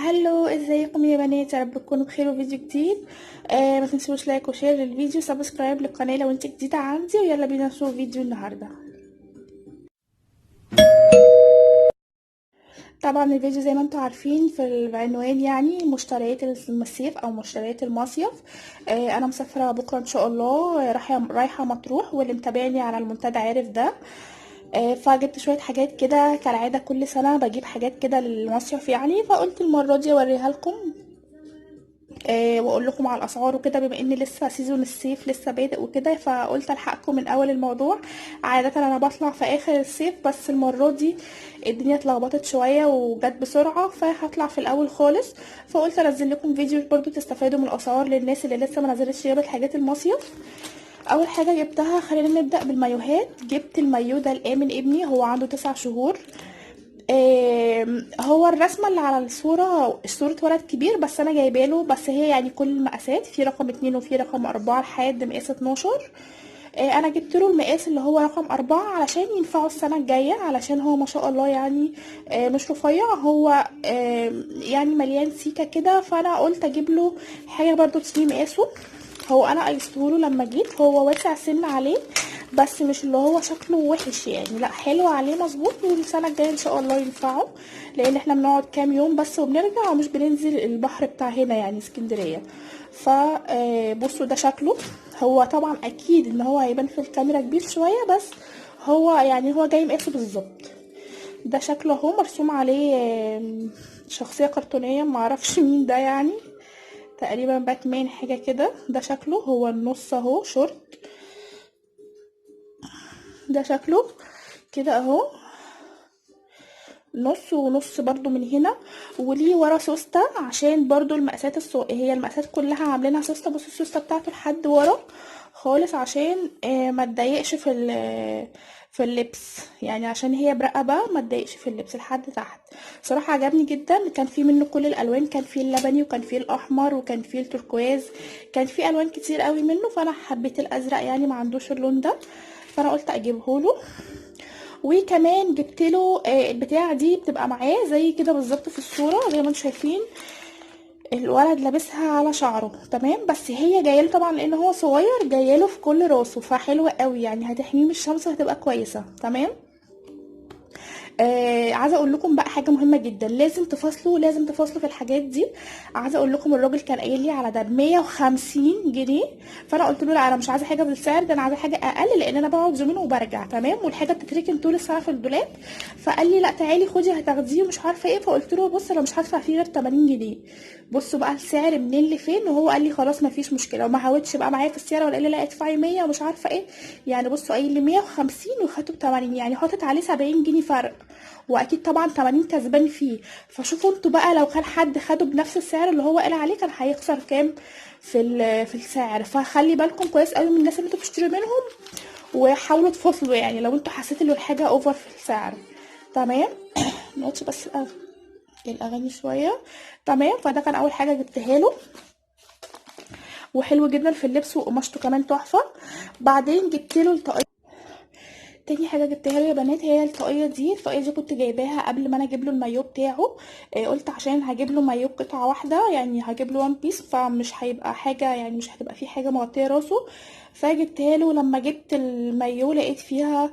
هلو، ازيكم يا بنات؟ يا رب تكونوا بخير وفيديو جديد. ما تنسوش لايك وشير للفيديو، سبسكرايب للقناه لو انت جديده عندي، ويلا بينا نشوف فيديو النهارده. طبعا الفيديو زي ما انتم عارفين في العنوان، يعني مشتريات المصيف او مشتريات المصيف. انا مسافره بكره ان شاء الله، رايحه مطروح، واللي متابعني على المنتدى عارف ده. فجبت شويه حاجات كده، كالعاده كل سنه بجيب حاجات كده للمصيف يعني، فقلت المره دي اوريها لكم. واقول لكم على الاسعار وكده، بما ان لسه سيزون الصيف لسه بادئ وكده، فقلت الحقكم من اول الموضوع. عاده انا بطلع في اخر الصيف، بس المره دي الدنيا اتلخبطت شويه وجت بسرعه، فهطلع في الاول خالص. فقلت انزل لكم فيديو برضو تستفادوا من الاسعار للناس اللي لسه ما نزلتش جابت حاجات المصيف. اول حاجه جبتها، خلينا نبدا بالمايوهات. جبت المايو ده لامن ابني، هو عنده 9 شهور. هو الرسمه اللي على صورة ولد كبير، بس انا جايباله، بس هي يعني كل المقاسات، في رقم 2 وفي رقم 4 لحد مقاس 12. انا جبت له المقاس اللي هو رقم 4 علشان ينفعه السنه الجايه، علشان هو ما شاء الله يعني مش رفيع، هو يعني مليان سيكه كده، فانا قلت اجيب له حاجه برضو تسميه مقاسه. هو انا قيسته له لما جيت، هو واسع سن عليه، بس مش اللي هو شكله وحش يعني، لا حلو عليه مظبوط، والسنه الجايه ان شاء الله ينفعه، لان احنا بنقعد كام يوم بس وبنرجع، ومش بننزل البحر بتاع هنا يعني اسكندريه. فبصوا ده شكله. هو طبعا اكيد ان هو هيبان في الكاميرا كبير شويه، بس هو يعني هو جاي مقاسه بالظبط. ده شكله اهو، مرسوم عليه شخصيه كرتونيه، معرفش مين ده يعني، تقريبا باتمان حاجه كده. ده شكله هو النص اهو شورت، ده شكله كده اهو، نص ونص برضو من هنا، وليه ورا سوسته، عشان برضو المقاسات هي المقاسات كلها عاملينها سوسته. بصوا السوسته بتاعته لحد ورا خالص، عشان ما تضايقش في اللبس يعني، عشان هي برقبه ما تضايقش في اللبس لحد تحت. صراحه عجبني جدا، كان فيه منه كل الالوان، كان فيه اللبني وكان فيه الاحمر وكان فيه التركواز، كان فيه الوان كتير قوي منه، فانا حبيت الازرق يعني، ما عندوش اللون ده، فانا قلت اجيبه له. وكمان جبت له البتاعه دي بتبقى معاه زي كده بالظبط في الصوره، زي ما انتم شايفين الولد لابسها على شعره تمام، بس هي جايله طبعا لان هو صغير، جايله في كل راسه، فحلوه قوي يعني، هتحميه من الشمس وهتبقى كويسه تمام. عايزه اقول لكم بقى حاجه مهمه جدا، لازم تفاصلوا في الحاجات دي. عايزه اقول لكم الراجل كان قايل لي على ده ب 150 جنيه، فانا قلت له لا، انا مش عايزه حاجه بالسعر ده، انا عايزه حاجه اقل، لان انا بقعد يومين وبرجع تمام، والحاجه بتتركن طول السنه في الدولاب. فقال لي لا تعالي خدي هتاخديه ومش عارفه ايه، فقلت له بص انا مش هدفع فيه غير 80 جنيه. بصوا بقى السعر منين لفين، وهو قال لي خلاص ما فيش مشكله، وما حاولتش بقى معايا في السعر، ولا قال لي لا ادفعي 100 ومش عارفه ايه. يعني بصوا قايل لي 150 وخدته ب 80، يعني حاطط عليه 70 جنيه فرق، واكيد طبعا 80 كسبان فيه. فشوفوا انتوا بقى، لو كان حد خده بنفس السعر اللي هو قال عليه، كان هيخسر كام في السعر. فخلي بالكم كويس قوي من الناس اللي انتوا بتشتروا منهم، وحاولوا تفصلوا يعني لو انتوا حسيتوا ان الحاجه اوفر في السعر تمام. نقطش بس الاغاني شويه تمام. فده كان اول حاجه جبتها له، وحلو جدا في اللبس، وقماشته كمان تحفه. بعدين جبت له الطاقية. تاني حاجه جبتها له يا بنات هي الطاقيه دي كنت جايباها قبل ما انا اجيب له المايو بتاعه. قلت عشان هجيب له مايو قطعه واحده يعني، هجيب له وان بيس، فمش هيبقى حاجه يعني، مش هتبقى فيه حاجه مغطيه راسه. فجبتها له، لما جبت المايو لقيت فيها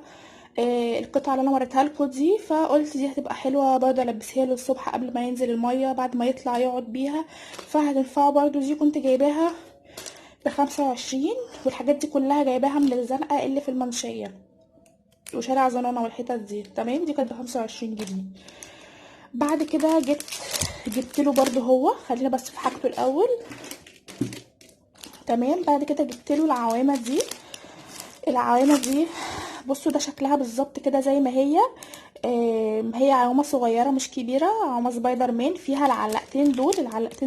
القطعه اللي انا وريتها لكم دي، فقلت دي هتبقى حلوه برضه البسها له الصبح قبل ما ينزل الميه، بعد ما يطلع يقعد بيها، فهتنفعه برضه. دي كنت جايباها ب25، والحاجات دي كلها جايباها من الزنقه اللي في المنشيه وشارع زنانة والحتت دي تمام. دي كانت ب25 جنيه. بعد كده جبت له برضو، هو خلينا بس في حاجته الاول تمام. بعد كده جبت له العوامه دي بصوا ده شكلها بالظبط كده زي ما هي. هي عوامه صغيره مش كبيره، عوامه سبايدر مان، فيها العلقتين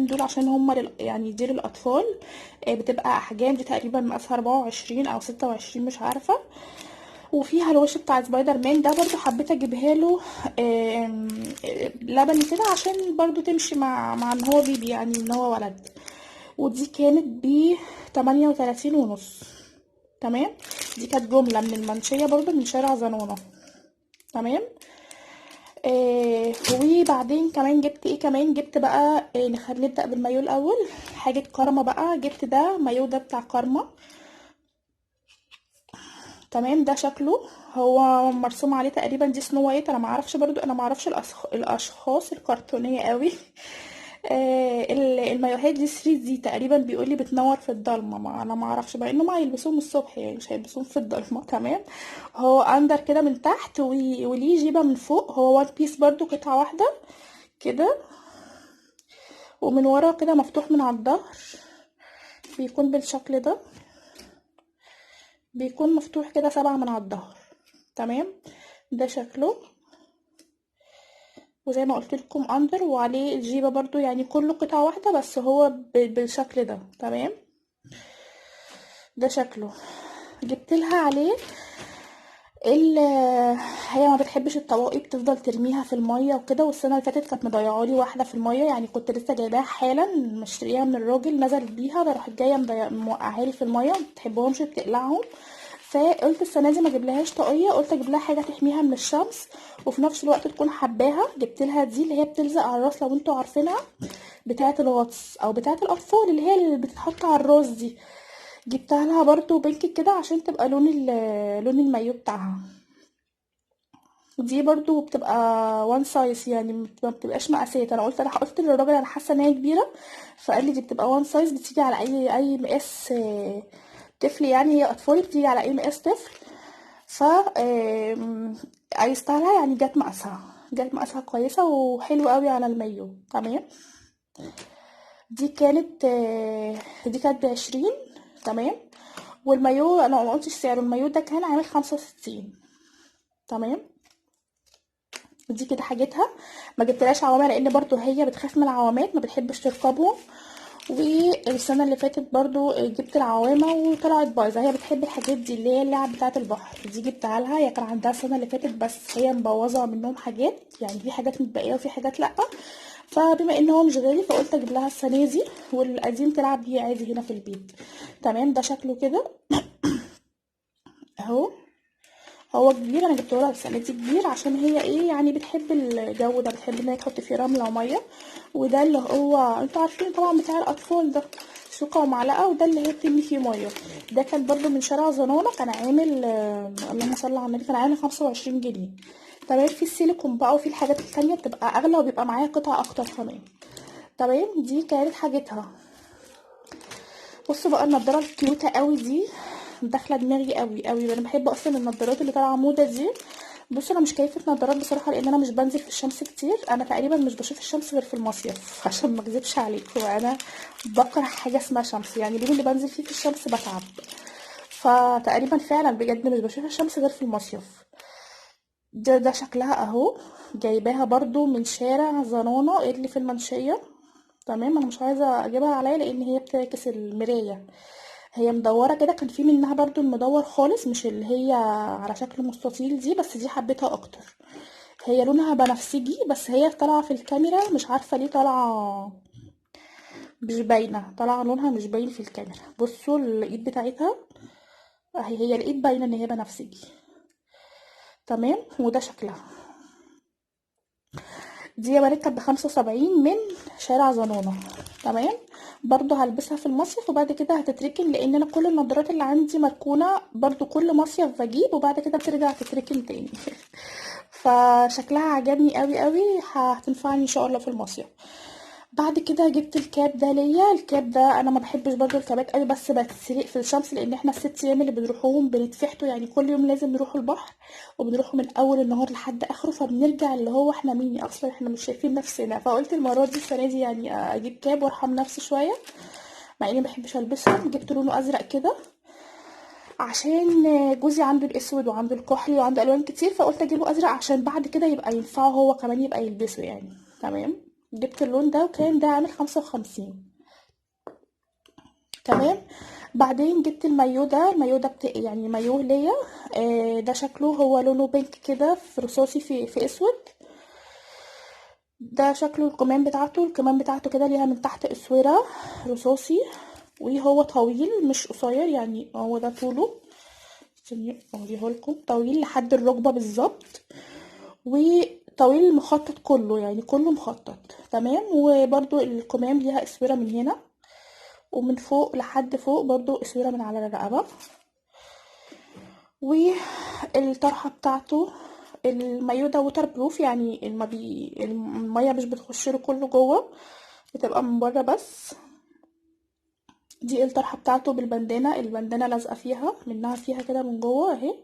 دول عشان هما يعني دي للاطفال. بتبقى احجام، دي تقريبا مقاسها 24 او 26 مش عارفه. وفيها الوش بتاع سبايدر مان ده، برضو حبيت اجيبها له آم، لبني كده، عشان برضو تمشي مع ان هو بيبي يعني، ان هو ولد. ودي كانت ب38 ونص تمام. دي كانت جملة من المنشية برضو من شارع زنونة تمام. وبعدين كمان جبت ايه كمان، جبت بقى نبدأ بالمايو الاول. حاجة كارما بقى، جبت ده مايو ده بتاع كارما. تمام، ده شكله هو مرسوم عليه تقريبا دي سنو وايت، انا ما اعرفش برضو، انا ما اعرفش الاشخاص الكرتونيه قوي. المايوهات دي 3 دي تقريبا بيقول لي بتنور في الضلمه، ما انا ما اعرفش بقى، انهم هيلبسوهم الصبح يعني مش هيلبسوهم في الضلمه. تمام، هو اندر كده من تحت وليه جيبه من فوق، هو وان بيس برضو قطعه واحده كده، ومن ورا كده مفتوح من على الظهر، بيكون بالشكل ده، بيكون مفتوح كده 7 من على الظهر. تمام، ده شكله. وزي ما قلت لكم اندر وعليه الجيبه برضو، يعني كله قطعه واحده بس هو بالشكل ده. تمام، ده شكله. جبت لها عليه ال هي ما بتحبش الطواقي، بتفضل ترميها في الميه وكده، والسنه اللي فاتت كانت مضيعالي واحده في الميه، يعني كنت لسه جايباها حالا مشتريها من الراجل نزلت بيها، راحت جايه موقعها لي في الميه، ما بتحبهمش بتقلعهم. فقلت السنه دي ما اجيبلهاش طاقيه، قلت اجيب لها حاجه تحميها من الشمس وفي نفس الوقت تكون حباها. جبت لها دي اللي هي بتلزق على الراس، لو انتوا عارفينها، بتاعه الغطس او بتاعه الاطفال اللي هي اللي بتتحط على الراس دي. جبتها لها برضو بينك كده عشان تبقى لون المايو بتاعها. دي برضو بتبقى وان سايز، يعني ما بتبقاش مقاسات. انا قلت للراجل انا حاسه ان هي كبيره، فقال لي دي بتبقى وان سايز، بتيجي على اي مقاس طفل، يعني هي اطفال بتيجي على اي مقاس طفل. ف قيستها لها، يعني جت مقاسها كويسه وحلوه قوي على المايو. تمام، دي كانت ب20. تمام، والمايو انا ما قلتش سعره، المايو ده كان عامل 65. تمام، دي كده حاجتها. ما جبتلهاش عوامة لان برضو هي بتخاف من العوامات، ما بتحبش تركبهم. والسنه اللي فاتت برضو جبت العوامه وطلعت بايظه، هي بتحب الحاجات دي اللي هي اللعب بتاعه البحر دي، جبتها لها. هي كان عندها السنه اللي فاتت بس هي مبوظه منهم حاجات، يعني في حاجات متبقيه وفي حاجات لا، فبما ان هو مش غالي فقلت اجيب لها السنه دي، والقديم تلعب بيه عادي هنا في البيت. تمام، ده شكله كده اهو. هو كبير، انا جبته لها السنه دي كبير عشان هي ايه، يعني بتحب الجو ده، بتحب ان هي تحط فيه رمله وميه. وده اللي هو انتوا عارفين طبعا بتاع الاطفال ده، شوكه ومعلقه، وده اللي هي بترمي فيه ميه. ده كان برضو من شارع زنانه، كان عامل اللهم صل على النبي، كان عامل 25 جنيه. تمام، في السيليكون بقى وفي الحاجات التانية بتبقى اغلى وبيبقى معاها قطع اكتر كمان. تمام، دي كانت حاجتها. بصوا بقى النضاره الكيوتة قوي دي، داخله دماغي قوي قوي، انا بحب اصلا النضارات اللي طالعه موضه دي. بص انا مش كيفة نضارات بصراحه، لان انا مش بنزل في الشمس كتير، انا تقريبا مش بشوف الشمس غير في المصيف عشان ما اكذبش عليكم، انا بكره حاجه اسمها شمس، يعني اليوم اللي بنزل فيه في الشمس بتعب. فتقريبا فعلا بجد مش بشوف الشمس غير في المصيف. ده شكلها اهو، جايباها برضو من شارع زنانة اللي في المنشية. تمام، انا مش عايزه اجيبها عليا لان هي بتعكس المرايه. هي مدوره كده، كان في منها برضو المدور خالص، مش اللي هي على شكل مستطيل دي، بس دي حبيتها اكتر. هي لونها بنفسجي، بس هي طالعه في الكاميرا مش عارفه ليه طالعه مش باينه، طالعه لونها مش باين في الكاميرا. بصوا الايد بتاعتها اهي، هي الايد باينه ان هي بنفسجي. تمام، وده شكلها. دي يا بنات كانت ب75 من شارع زنانة. تمام، برضو هلبسها في المصيف وبعد كده هتتركن، لان انا كل النضارات اللي عندي مركونة برضو، كل مصيف بجيب وبعد كده بترجع تتركن تاني. فشكلها عجبني قوي قوي، هتنفعني ان شاء الله في المصيف. بعد كده جبت الكاب ده ليا. الكاب ده انا ما بحبش برضو الكابات قوي، بس بتسرق في الشمس، لان احنا ال6 ايام اللي بنروحوهم بنتفحتوا، يعني كل يوم لازم نروح البحر، وبنروحوا من اول النهار لحد اخره، فبنرجع اللي هو احنا مين اصلا، احنا مش شايفين نفسنا. فقلت المره دي السنه دي يعني اجيب كاب وارحم نفسي شويه، مع اني ما بحبش البسهم. جبت لونه ازرق كده عشان جوزي عنده الاسود وعنده الكحلي وعنده الوان كتير، فقلت اجيبه ازرق عشان بعد كده يبقى ينفعه هو كمان يبقى يلبسه يعني. تمام، جبت اللون ده وكان ده عامل 55. تمام، بعدين جبت المايو ده يعني مايو ليا. ده شكله هو لونه بينك كده في رصاصي في اسود. ده شكله الكمام بتاعته كده ليها من تحت اسوره رصاصي، وهو طويل مش قصير، يعني هو ده طوله. عشان اوريهولكم طويل لحد الركبه بالظبط، طويل مخطط كله، يعني كله مخطط تمام. وبرضو الكمام ليها اسوره من هنا ومن فوق لحد فوق برضو اسوره من على الرقبه. والطرحه بتاعته المايو ده ووتر بروف، يعني الميه مش بتخش له كله جوه، بتبقى من بره بس. دي الطرحه بتاعته بالبندانه، البندانه لازقه فيها منها فيها كده من جوه اهي،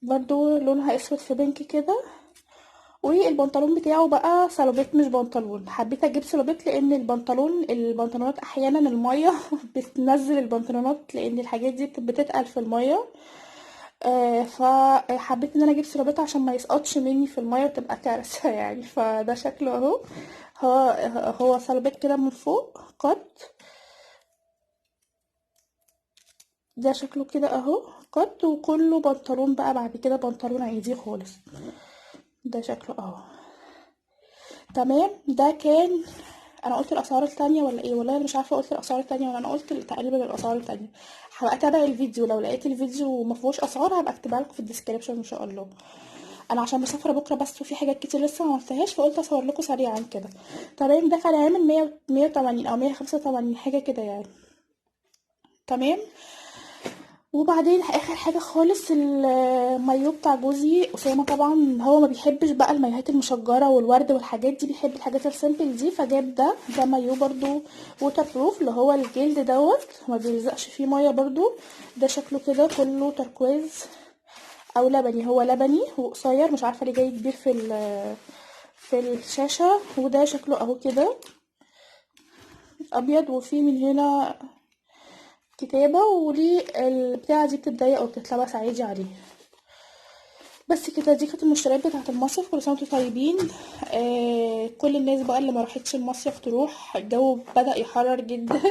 برضو لونها اسود في بينك كده. والبنطلون بتاعه بقى سلوبيت مش بنطلون، حبيت اجيب سلوبيت لان البنطلونات احيانا الميه بتنزل البنطلونات، لان الحاجات دي بتتقل في الميه. فحبيت ان انا اجيب سلوبيت عشان ما يسقطش مني في الميه وتبقى كارثه يعني. فده شكله اهو، هو هو سلوبيت كده من فوق قط، ده شكله كده اهو قط، وكله بنطلون بقى بعد كده بنطلون عادي خالص، ده شكله اهو تمام. ده كان، انا قلت الاسعار التانية ولا ايه؟ والله انا مش عارفه قلت الاسعار التانية ولا انا قلت تقريبا الاسعار التانية. هبقى اتابع الفيديو، لو لقيت الفيديو ما فيهوش اسعار هبقى اكتبها لكم في الديسكريبشن ان شاء الله. انا عشان مسافره بكره بس وفي حاجات كتير لسه ما عملتهاش، فقلت اصور لكم سريعا كده تمام. ده كان عامل 100 180 او 185 حاجه كده يعني تمام. وبعدين اخر حاجه خالص المايو بتاع جوزي اسامه، طبعا هو ما بيحبش بقى المايوهات المشجره والورد والحاجات دي، بيحب الحاجات السيمبل دي، فجاب ده مايو برضو ووتر بروف اللي هو الجلد دوت، ما بيلزقش فيه ميه برضو. ده شكله كده كله تركواز او لبني، هو لبني وقصير، مش عارفه ليه جاي كبير في الشاشه. وده شكله اهو كده ابيض، وفيه من هنا كتابه، وليه البتاعه دي بتتضيق وبتتلبس عادي عليه. بس كده، دي كانت المشتريات بتاعه المصيف. كل سنه وانتم طيبين. كل الناس بقى اللي ما راحتش المصيف تروح، الجو بدأ يحرر جدا.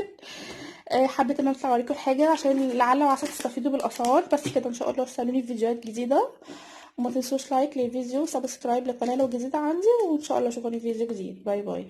حبيت ان انا اطلع اوريكم الحاجه عشان لعل وعسى تستفيدوا بالاسعار. بس كده ان شاء الله استنوني في فيديوهات جديده، وما تنسوش لايك للفيديو وسبسكرايب للقناه لو جديده عندي، وان شاء الله اشوفكم في فيديو جديد. باي باي.